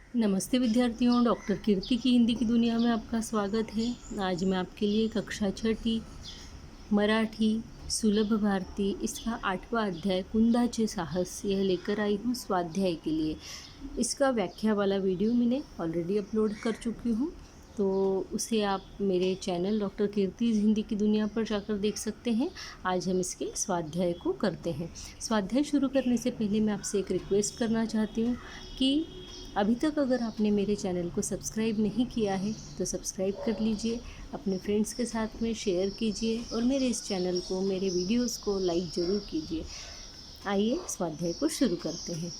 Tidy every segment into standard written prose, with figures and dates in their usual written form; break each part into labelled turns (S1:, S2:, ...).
S1: नमस्ते विद्यार्थियों, डॉक्टर कीर्ति की हिंदी की दुनिया में आपका स्वागत है। आज मैं आपके लिए कक्षा छठी मराठी सुलभ भारती इसका 8वां अध्याय कुंदाचे साहस यह लेकर आई हूँ स्वाध्याय के लिए। इसका व्याख्या वाला वीडियो मैंने ऑलरेडी अपलोड कर चुकी हूँ, तो उसे आप मेरे चैनल डॉक्टर कीर्ति हिंदी की दुनिया पर जाकर देख सकते हैं। आज हम इसके स्वाध्याय को करते हैं। स्वाध्याय शुरू करने से पहले मैं आपसे एक रिक्वेस्ट करना चाहती हूँ कि अभी तक अगर आपने मेरे चैनल को सब्सक्राइब नहीं किया है तो सब्सक्राइब कर लीजिए, अपने फ्रेंड्स के साथ में शेयर कीजिए और मेरे इस चैनल को, मेरे वीडियोस को लाइक ज़रूर कीजिए। आइए स्वाध्याय को शुरू करते हैं।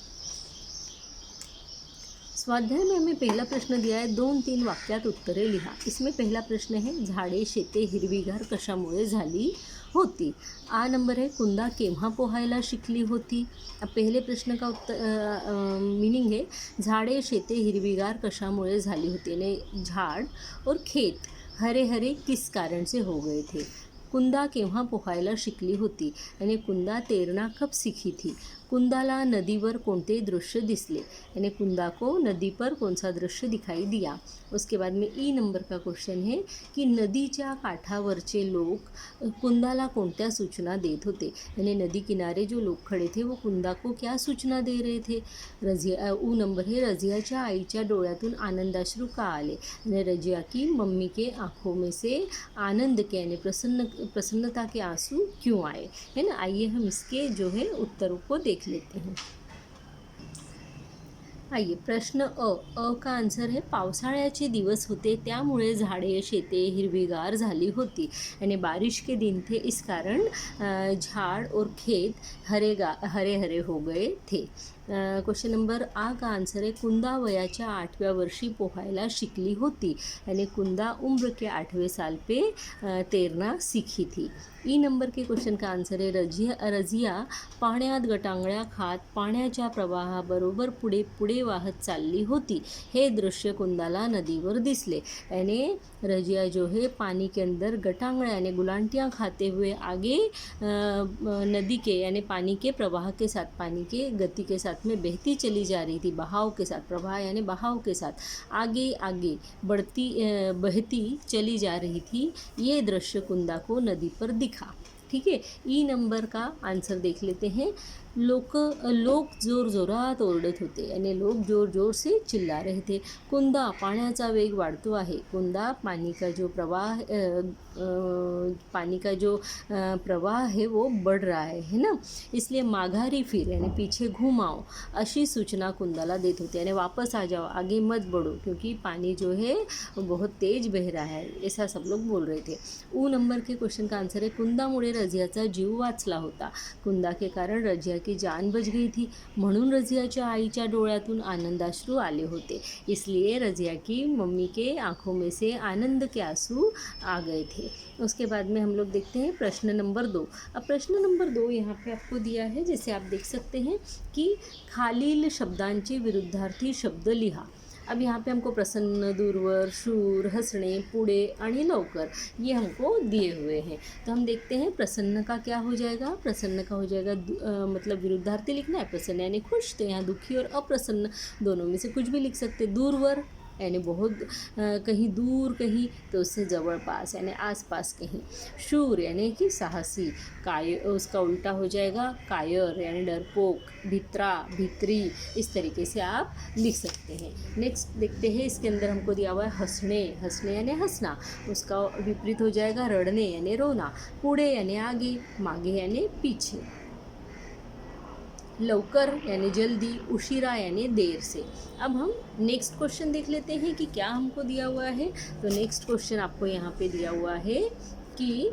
S1: स्वाध्याय में हमें पहला प्रश्न दिया है, 2-3 वाक्यात उत्तरे लिहा। इसमें पहला प्रश्न है, झाडे शेते हिरवीगार कशामुळे झाली होती। आ नंबर है, कुंदा केव्हा पोहायला शिकली होती। अब पहले प्रश्न का मीनिंग है, झाडे शेते हिरवीगार कशामुळे झाली होती, यानी झाड़ और खेत हरे हरे किस कारण से हो गए थे। कुंदा केव्हा पोहायला शिकली होती, यानी कुंदा तैरना कब सीखी थी। कुंदाला नदीवर कोणते दृश्य दिसले, यानी कुंदा को नदी पर कौन सा दृश्य दिखाई दिया। उसके बाद में ई नंबर का क्वेश्चन है कि नदीच्या काठावरचे लोग कुंदाला कोणत्या सूचना देत होते, यानी नदी किनारे जो लोग खड़े थे वो कुंदा को क्या सूचना दे रहे थे। रजिया ऊ नंबर है, रजियाच्या आईच्या डोळ्यातून आनंदाश्रू का आले, यानी रजिया की मम्मी के आँखों में से आनंद के यानी प्रसन्नता के आंसू क्यों आए, है ना। आइए हम इसके जो है उत्तरों को देख लेते हैं। आइए प्रश्न अ का आंसर है, पावसाळ्याचे दिवस होते त्यामुळे झाडे शेते हिरवीगार झाली होती, यानी बारिश के दिन थे इस कारण झाड़ और खेत हरे हरे हो गए थे। क्वेश्चन नंबर आ का आंसर है, कुंदा वयाच्या 8व्या वर्षी पोहायला शिकली होती, यानी कुंदा उम्र के 8वें साल पे तैरना सीखी थी। ई नंबर के क्वेश्चन का आंसर है, रजिया पाण्यात गटांगळ्या खात पाण्याच्या प्रवाहाबरोबर पुढे पुढे वाहत चालली होती। हे दृश्य कुंदाला नदीवर दिसले, यानी रजिया जो है पानी के अंदर गटांगळ्या यानी गुलांटियाँ खाते हुए आगे नदी के यानी पानी के प्रवाह के साथ, पानी के गति के साथ में बहती चली जा रही थी। बहाव के साथ, प्रवाह यानी बहाव के साथ आगे आगे बहती चली जा रही थी। ये दृश्य कुंदा को नदी पर दिखा। ठीक है, ई नंबर का आंसर देख लेते हैं। लोग जोर जोरात ओरडत होते, यानी लोग जोर जोर से चिल्ला रहे थे। कुंदा पाण्याचा वेग वाढतो आहे, कुंदा पानी का जो प्रवाह है वो बढ़ रहा है ना, इसलिए माघारी फिर यानी पीछे घुमाओ अशी सूचना कुंदाला देत होते, यानी वापस आ जाओ, आगे मत बढ़ो क्योंकि पानी जो है वो बहुत तेज बह रहा है, ऐसा सब लोग बोल रहे थे। ऊ नंबर के क्वेश्चन का आंसर है, कुंदामुळे रजियाचा जीव वाचला होता, कुंदा के कारण रजिया की जान बच गई थी, म्हणून रजियाच्या आईच्या डोळ्यातून आनंदाश्रू आले होते, इसलिए रजिया की मम्मी के आंखों में से आनंद के आंसू आ गए थे। उसके बाद में हम लोग देखते हैं प्रश्न नंबर 2। अब प्रश्न नंबर 2 यहाँ पे आपको दिया है, जैसे आप देख सकते हैं कि खालील शब्दांचे विरुद्धार्थी शब्द लिहा। अब यहाँ पे हमको प्रसन्न, दूरवर, शूर, हंसने, पुढे आणि लवकर ये हमको दिए हुए हैं। तो हम देखते हैं प्रसन्न का क्या हो जाएगा। प्रसन्न का हो जाएगा मतलब विरुद्धार्थी लिखना है, प्रसन्न यानी खुश, तो यहाँ दुखी और अप्रसन्न दोनों में से कुछ भी लिख सकते। दूरवर यानी बहुत कहीं दूर, कहीं तो उससे जवळपास यानी आसपास कहीं। शूर यानी कि साहसी, उसका उल्टा हो जाएगा कायर यानी डरपोक, भित्रा, भित्री, इस तरीके से आप लिख सकते हैं। नेक्स्ट देखते हैं, इसके अंदर हमको दिया हुआ है हंसने, हंसने यानी हंसना, उसका विपरीत हो जाएगा रड़ने यानी रोना, पुढे यानी आगे, मागे यानी पीछे, लवकर यानी जल्दी, उशिरा यानी देर से। अब हम नेक्स्ट क्वेश्चन देख लेते हैं कि क्या हमको दिया हुआ है। तो नेक्स्ट क्वेश्चन आपको यहाँ पे दिया हुआ है कि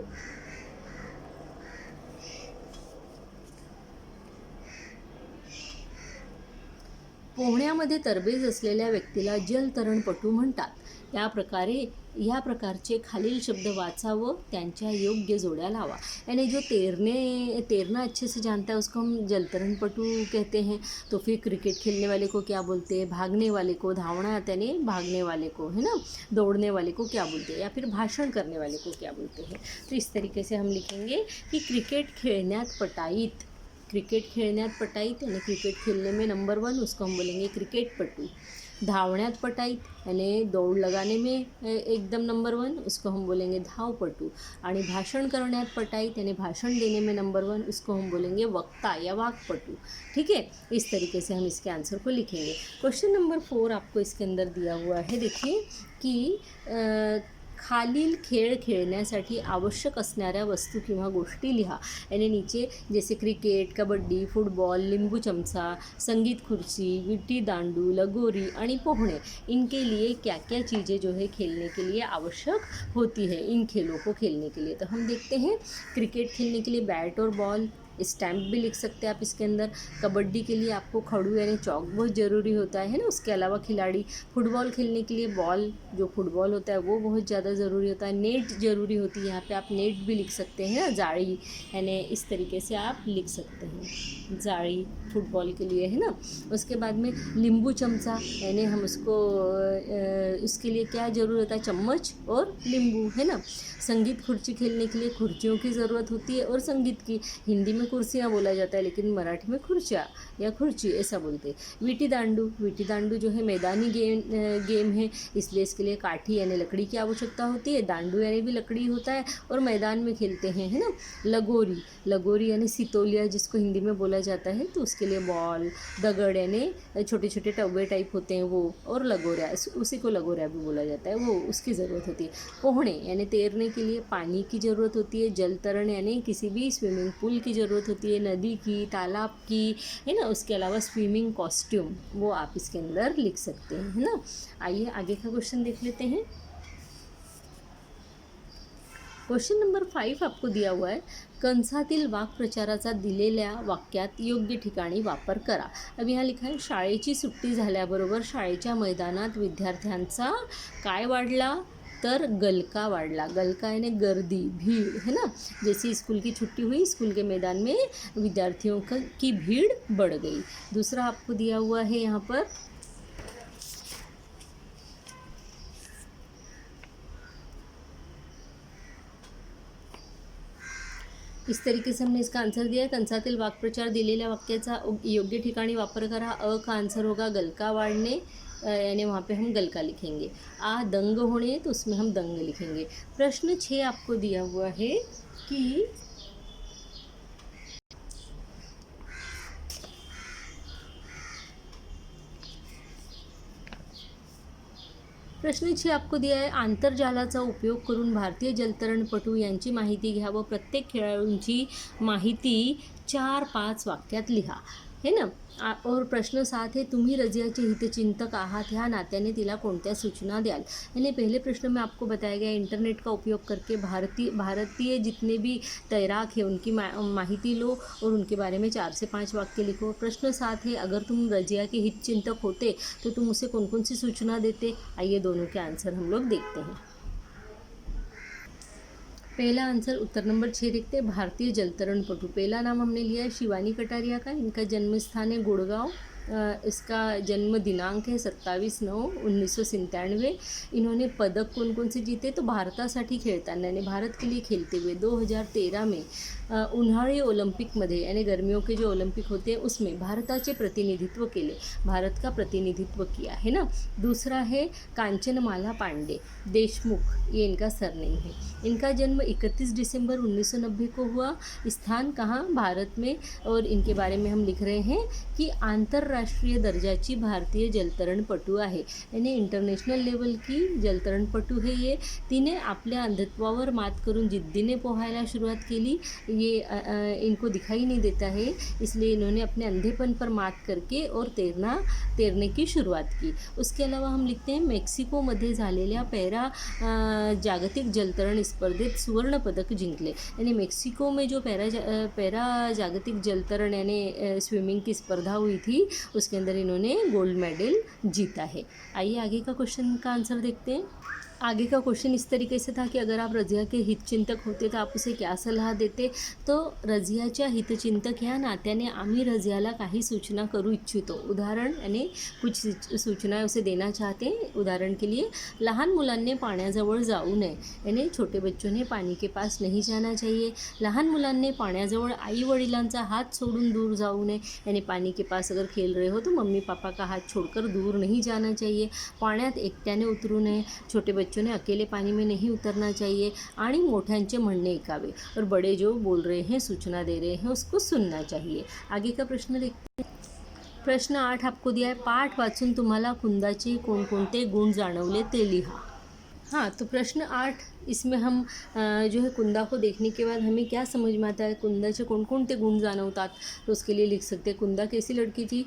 S1: पोहण्यामध्ये तरबेज असलेल्या व्यक्तीला जलतरणपटू म्हणतात। या प्रकारचे खालील शब्द वाचावं, त्यांच्या योग्य जोड्या लावा। यानी जो तैरना अच्छे से जानता है उसको हम जलतरणपटू कहते हैं। तो फिर क्रिकेट खेलने वाले को क्या बोलते हैं, भागने वाले को, धावना यानी भागने वाले को, है ना, दौड़ने वाले को क्या बोलते हैं, या फिर भाषण करने वाले को क्या बोलते हैं। तो इस तरीके से हम लिखेंगे कि क्रिकेट खेळण्यात पटाईत क्रिकेट खेलण्यात पटाईत यानी क्रिकेट खेलने में नंबर 1, उसको हम बोलेंगे क्रिकेट पटू। धावण्यात पटाईत यानी दौड़ लगाने में एकदम नंबर 1, उसको हम बोलेंगे धावपटू। आणि भाषण करण्यात पटाईत यानी भाषण देने में नंबर 1, उसको हम बोलेंगे वक्ता या वाक्पटू। ठीक है, इस तरीके से हम इसके आंसर को लिखेंगे। क्वेश्चन नंबर 4 आपको इसके अंदर दिया हुआ है, देखिए कि खालील खेळ खेळण्यासाठी आवश्यक असणाऱ्या वस्तू किंवा गोष्टी लिहा। यानी नीचे जैसे क्रिकेट, कबड्डी, फुटबॉल, नींबू चमचा, संगीत खुर्ची, विटी दांडू, लगोरी आणि पोहणे, इनके लिए क्या क्या चीज़ें जो है खेलने के लिए आवश्यक होती है इन खेलों को खेलने के लिए। तो हम देखते हैं, क्रिकेट खेलने के लिए बैट और बॉल, स्टैम्प भी लिख सकते हैं आप इसके अंदर। कबड्डी के लिए आपको खड़ू यानी चौक बहुत ज़रूरी होता है ना, उसके अलावा खिलाड़ी। फुटबॉल खेलने के लिए बॉल, जो फुटबॉल होता है वो बहुत ज़्यादा ज़रूरी होता है। नेट ज़रूरी होती है, यहाँ पे आप नेट भी लिख सकते हैं ना, जाली, यानी इस तरीके से आप लिख सकते हैं, जाली फुटबॉल के लिए, है ना। उसके बाद में नींबू चमचा, यानी हम उसको उसके लिए क्या ज़रूरत होता है, चम्मच और नींबू, है ना। संगीत खुर्ची खेलने के लिए खुर्चियों की ज़रूरत होती है और संगीत की, हिंदी में कुर्सियाँ बोला जाता है लेकिन मराठी में खुर्चियाँ या खुर्ची ऐसा बोलते हैं। विटी दांडू, विटी दांडू जो है मैदानी गेम है, इसलिए इसके लिए काठी यानी लकड़ी की आवश्यकता होती है। दांडू यानी भी लकड़ी होता है और मैदान में खेलते हैं, है ना। लगोरी, लगोरी यानी सितोलिया जिसको हिंदी में बोला जाता है, तो उसके लिए बॉल, दगड़ यानी छोटे छोटे टब्बे टाइप होते हैं वो, और लगोरिया, उसी को लगोरिया भी बोला जाता है, वो उसकी ज़रूरत होती है। पोहणे यानी तैरने के लिए पानी की ज़रूरत होती है। जल तरण यानी किसी भी स्विमिंग पूल की ज़रूरत होती है, नदी की, तालाब की, है ना। उसके अलावा स्विमिंग कॉस्ट्यूम वो आप इसके अंदर लिख सकते हैं, है ना। आइए आगे का क्वेश्चन देख लेते हैं। क्वेश्चन नंबर 5 आपको दिया हुआ है, कंसातील वाक्प्रचाराचा दिलेल्या वाक्यात योग्य ठिकाणी वापर करा। अब यहाँ लिखा है, शाळेची सुट्टी झाल्याबरोबर शाळेच्या मैदानात विद्यार्थ्यांचा काय वाढला, तर गलका वाढला। गलका यानी गर्दी, भीड़, है ना। जैसे स्कूल की छुट्टी हुई, स्कूल के मैदान में विद्यार्थियों की भीड़ बढ़ गई। दूसरा आपको दिया हुआ है यहाँ पर, इस तरीके से हमने इसका आंसर दिया है। कंसातील वाक्प्रचार दिलेल्या वाक्याचा योग्य ठिकाणी वापर करा। अ का आंसर होगा गलका वाढणे, यानी वहाँ पे हम गलका लिखेंगे। आ दंग होने, तो उसमें हम दंग लिखेंगे। प्रश्न 6 आपको दिया हुआ है कि प्रश्न 6 आपको दिया आहे, आंतरजालाचा उपयोग करून भारतीय जलतरणपटू यांची माहिती घ्या व प्रत्येक खेळाडूंची माहिती 4-5 वाक्यात लिहा, है ना। और प्रश्न 7 है, तुम्ही रजियाचे हितचिंतक आहात, ह्या नात्याने तिला कोणत्या सूचना द्याल। यानी पहले प्रश्न में आपको बताया गया इंटरनेट का उपयोग करके भारतीय जितने भी तैराक हैं उनकी माहिती लो और उनके बारे में 4 से 5 वाक्य लिखो। प्रश्न 7 है, अगर तुम रजिया के हितचिंतक होते तो तुम उसे कौन कौन सी सूचना देते। आइए दोनों के आंसर हम लोग देखते हैं। पहला आंसर उत्तर नंबर 6 देखते हैं, भारतीय जलतरणपटू। पहला नाम हमने लिया है शिवानी कटारिया का, इनका जन्म स्थान है गुड़गांव। इसका जन्म दिनांक है 27/9/1997। इन्होंने पदक कौन कौन से जीते, तो भारतासाठी खेळताना यानी भारत के लिए खेलते हुए 2013 में उन्हाळी ओलंपिकमध्ये यानी गर्मियों के जो ओलंपिक होते हैं उसमें भारताचे प्रतिनिधित्व केले, भारत का प्रतिनिधित्व किया, है ना। दूसरा है कांचनमाला पांडे देशमुख, ये इनका सरनेम है। इनका जन्म 31 दिसंबर 1990 को हुआ। स्थान कहाँ, भारत में। और इनके बारे में हम लिख रहे हैं कि आंतरराष्ट्रीय दर्जाची भारतीय जलतरणपटू आहे, यानी इंटरनेशनल लेवल की जलतरणपटू है ये। तिने आपल्या अंधत्वावर मात करून जिद्दीने पोहायला शुरुआत केली। ये इनको दिखाई नहीं देता है, इसलिए इन्होंने अपने अंधेपन पर मात करके और तैरने की शुरुआत की। उसके अलावा हम लिखते हैं, मेक्सिकोमध्ये झालेल्या जागतिक जलतरण स्पर्धेत सुवर्ण पदक जिंकले। यानी मेक्सिको में जो पैरा जागतिक जलतरण यानी स्विमिंग की स्पर्धा हुई थी उसके अंदर इन्होंने गोल्ड मेडल जीता है। आइए आगे का क्वेश्चन का आंसर देखते हैं। आगे का क्वेश्चन इस तरीके से था कि अगर आप रज़िया के हितचिंतक होते तो आप उसे क्या सलाह देते. तो रझियाच्या हितचिंतक या नात्याने आम्ही रझियाला काही सूचना करू इच्छितो. उदाहरण यानी कुछ सूचना उसे देना चाहते हैं. उदाहरण के लिए लहान मुलांनी पाण्याजवळ जाऊ नये, यानी छोटे बच्चों ने पानी के पास नहीं जाना चाहिए. लहान मुलांनी पाण्याजवळ आई वडिलांचा हात सोडून दूर जाऊ नये, यानी पानी के पास अगर खेल रहे हो तो मम्मी पापा का हाथ छोड़कर दूर नहीं जाना चाहिए. पाण्यात एकट्याने उतरू नये, छोटे बच्चों ने अकेले पानी में नहीं उतरना चाहिए. आणि मोठ्यांचे म्हणणे ऐकावे और बड़े जो बोल रहे हैं, सूचना दे रहे हैं, उसको सुनना चाहिए. आगे का प्रश्न देखते हैं. प्रश्न 8 आपको दिया है. पाठ वाचून तुम्हाला कुंदाचे कोणकोणते गुण जाणवले ते लिहा. हाँ, तो प्रश्न 8 इसमें हम जो है कुंदा को देखने के बाद हमें क्या समझ में आता है, कुंदाचे कौन कौन से गुण जानवतात, तो उसके लिए लिख सकते हैं. कुंदा कैसी लड़की थी,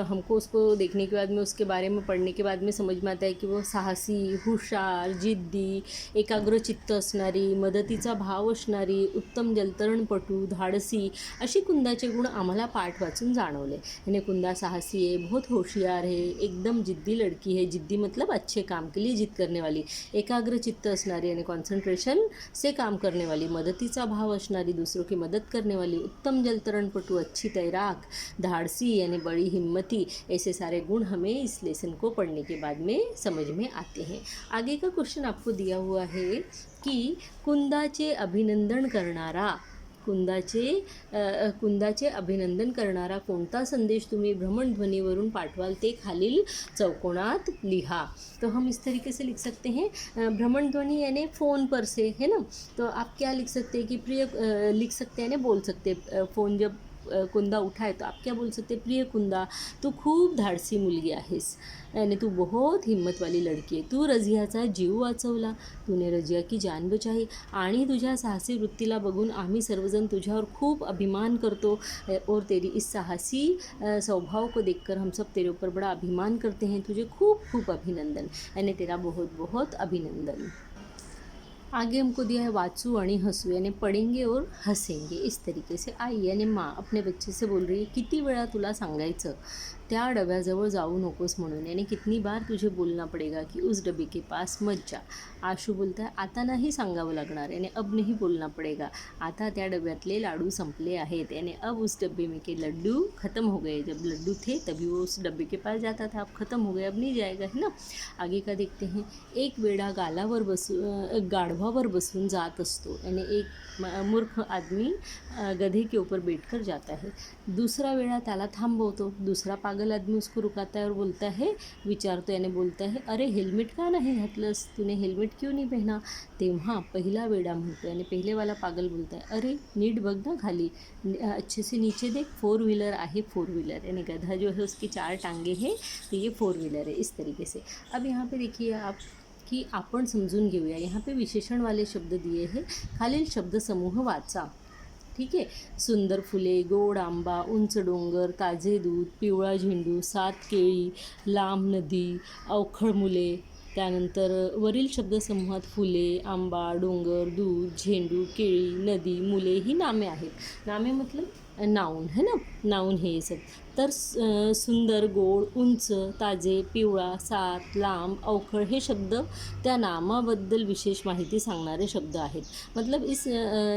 S1: हमको उसको देखने के बाद में, उसके बारे में पढ़ने के बाद में समझ में आता है कि वो साहसी, हुशार, जिद्दी, एकाग्रचित्त असणारी, मदतीचा भाव असणारी, उत्तम जलतरणपटू, धाडसी अशी कुंदाचे गुण आम्हाला पाठ वाचून जाणवले. यानी कुंदा साहसी है, बहुत होशियार है, एकदम जिद्दी लड़की है. जिद्दी मतलब अच्छे काम के लिए जिद करने वाली. एकाग्रचित्त असणारी यानी कॉन्सन्ट्रेशन से काम करने वाली. मदतीचा भाव असणारी, दूसरों की मदद करने वाली. उत्तम जलतरणपटू, अच्छी तैराक. धाड़सी यानी बड़ी हिम्मती. ऐसे सारे गुण हमें इस लेसन को पढ़ने के बाद में समझ में आते हैं. आगे का क्वेश्चन आपको दिया हुआ है कि कुंदाचे अभिनंदन करणारा, कुंदाचे अभिनंदन करणारा कोणता संदेश तुम्ही भ्रमणध्वनीवरून पाठवाल ते खालील चौकोनात लिहा. तो हम इस तरीके से लिख सकते हैं. भ्रमणध्वनि यानी फ़ोन पर से, है ना. तो आप क्या लिख सकते हैं कि प्रिय लिख सकते हैं, यानी बोल सकते हैं. फ़ोन जब कुंदा उठाए तो आप क्या बोल सकते. प्रिय कुंदा, तू खूप धाडसी मुलगी आहेस, यानी तू बहुत हिम्मत वाली लड़की आहे. तू रझियाचा जीव वाचवला, तूने रझिया की जान बचाई. आणि तुझ्या साहसी वृत्तीला बघून आम्ही सर्वजण तुझ्यावर खूप अभिमान करतो. और तेरी इस साहसी स्वभाव को देखकर हम सब तेरे ऊपर बड़ा अभिमान करते हैं. तुझे खूप खूप अभिनंदन, यानी तेरा बहुत बहुत अभिनंदन. आगे हमको दिया है वाचू आणि हसू, यानी पढ़ेंगे और हंसेंगे. इस तरीके से आई यानी माँ अपने बच्चे से बोल रही है, किती वेळा तुला सांगायचं त्या डब्याजवळ जाऊ नकोस म्हणून, यानी कितनी बार तुझे बोलना पड़ेगा कि उस डब्बे के पास मत जा. आशू बोलता है, आता नाही सांगावं लागणार, यानी अब नहीं बोलना पड़ेगा. आता त्या डब्यातले लाडू संपले आहेत, यानी अब उस डब्बे में के लड्डू ख़त्म हो गए. जब लड्डू थे तभी वो उस डब्बे के पास जाता था, अब ख़त्म हो गए, अब नहीं जाएगा, है ना. आगे का देखते हैं. एक वेडा गाढवावर बसून जात असतो, यानी एक मूर्ख आदमी गधे के ऊपर बैठकर जाता है. दूसरा वेडा त्याला थांबवतो. दूसरा पागल आदमी उसको रुकाता है और बोलता है, विचारतो यानी बोलता है, अरे हेल्मेट का नहीं घातलंस, तूने हेल्मेट क्यों नहीं पहना. तेव्हा पहिला वेडा म्हणतो, यानी पहले वाला पागल बोलता है, अरे नीट बघ ना खाली, अच्छे से नीचे देख, 4 व्हीलर आहे, 4 व्हीलर, यानी गधा जो है उसकी 4 टांगे हैं, तो ये 4 व्हीलर है. इस तरीके से अब यहाँ पे देखिए आप कि आपण समजून घेऊया. यहाँ पे विशेषण वाले शब्द दिए हैं. खालील शब्द समूह वाचा. ठीक आहे. सुंदर फुले, गोड आंबा, उंच डोंगर, ताजे दूध, पिवळा झेंडू, 7 केळी, लांब नदी, अवखळ मुले. त्यानंतर वरील शब्दसमूहात फुले, आंबा, डोंगर, दूध, झेंडू, केळी, नदी, मुले ही नामे आहेत. नामे मतलब नाउन, है ना, नाउन है ये सब. तर सुंदर, गोड, उंच, ताजे, पिवळा, 7, लांब, अवखळ हे शब्द त्या नामाबद्दल विशेष माहिती सांगणारे शब्द आहेत. मतलब इस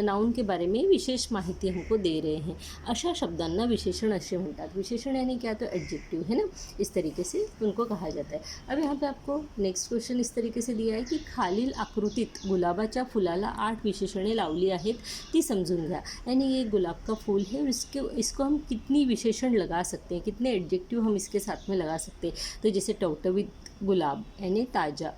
S1: नाउन के बारे में विशेष माहिती हमको दे रहे हैं. अशा शब्दांना विशेषण असे म्हणतात. विशेषण यानी क्या, तो एडजेक्टिव, है ना. इस तरीके से उनको कहा जाता है. अब यहाँ पे आपको नेक्स्ट क्वेश्चन इस तरीके से दिया है कि खालील आकृतीत गुलाबाच्या फुलाला 8 विशेषणे लावली आहेत, ती समजून घ्या. यानी ये गुलाब का फूल है, इसको हम कितनी विशेषण लगा सकते हैं, कितने एडजेक्टिव हम इसके साथ में लगा सकते हैं. तो जैसे टवटवीत गुलाब यानी ताज़ा,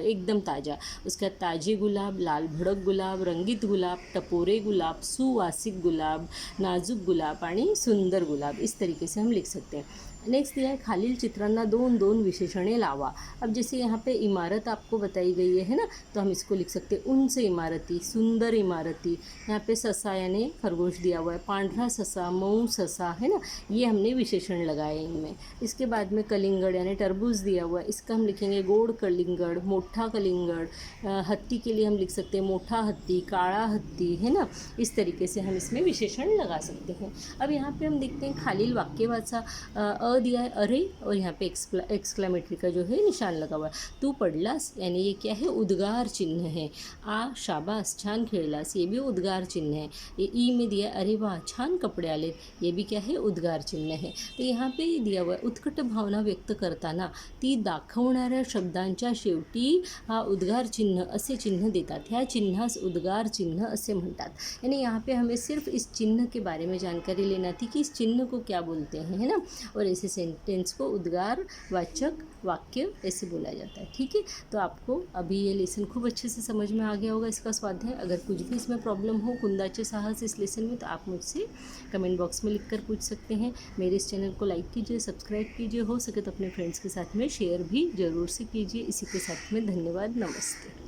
S1: एकदम ताज़ा. उसका ताजे गुलाब, लाल भडक गुलाब, रंगीत गुलाब, टपोरे गुलाब, सुवासिक गुलाब, नाजुक गुलाब आणि सुंदर गुलाब. इस तरीके से हम लिख सकते हैं. नेक्स्ट दिया है खालील चित्रांना 2-2 विशेषणे लावा. अब जैसे यहाँ पे इमारत आपको बताई गई है ना, तो हम इसको लिख सकते हैं उंच इमारती, सुंदर इमारती. यहाँ पे ससा यानी खरगोश दिया हुआ है, पांढरा ससा, मऊ ससा, है ना, ये हमने विशेषण लगाए इनमें. इसके बाद में कलिंगड़ यानी तरबूज दिया हुआ है, इसका हम लिखेंगे गोड कलिंगड़, मोठा कलिंगड़. हत्ती के लिए हम लिख सकते हैं मोठा हत्ती, काला हत्ती, है ना. इस तरीके से हम इसमें विशेषण लगा सकते हैं. अब यहाँ पे हम देखते हैं खालील वाक्य वाचा. दिया है अरे, और यहाँ पे एक्सक्लेमेटरी का जो है निशान लगा हुआ है। तू पडलास यानी ये क्या है, उद्गार चिन्ह है। आ शाबास छान खेळलास, ये भी उद्गार चिन्ह है। ये ई में दिया अरे वाह छान कपडे आले, ये भी क्या है, उद्गार चिन्ह है। तर यहाँ पे दिया हुआ उत्कट भावना व्यक्त करताना ती दाखवणाऱ्या शब्दांच्या शेवटी हा उद्गार चिन्ह असे चिन्ह देतात, ह्या चिन्हास उद्गार चिन्ह असे म्हणतात। यानी यहाँ पे हमें सिर्फ इस चिन्ह के बारे में जानकारी लेना थी कि इस चिन्ह को क्या बोलते हैं, है ना। और ऐसे सेंटेंस को उद्गार वाचक वाक्य ऐसे बोला जाता है। ठीक है, तो आपको अभी ये लेसन खूब अच्छे से समझ में आ गया होगा, इसका स्वाध्याय। अगर कुछ भी इसमें प्रॉब्लम हो कुंदाचे साहस इस लेसन में, तो आप मुझसे कमेंट बॉक्स में लिख कर पूछ सकते हैं। मेरे इस चैनल को लाइक कीजिए, सब्सक्राइब कीजिए, हो सके तो अपने फ्रेंड्स के साथ में शेयर भी ज़रूर से कीजिए। इसी के साथ में धन्यवाद, नमस्ते।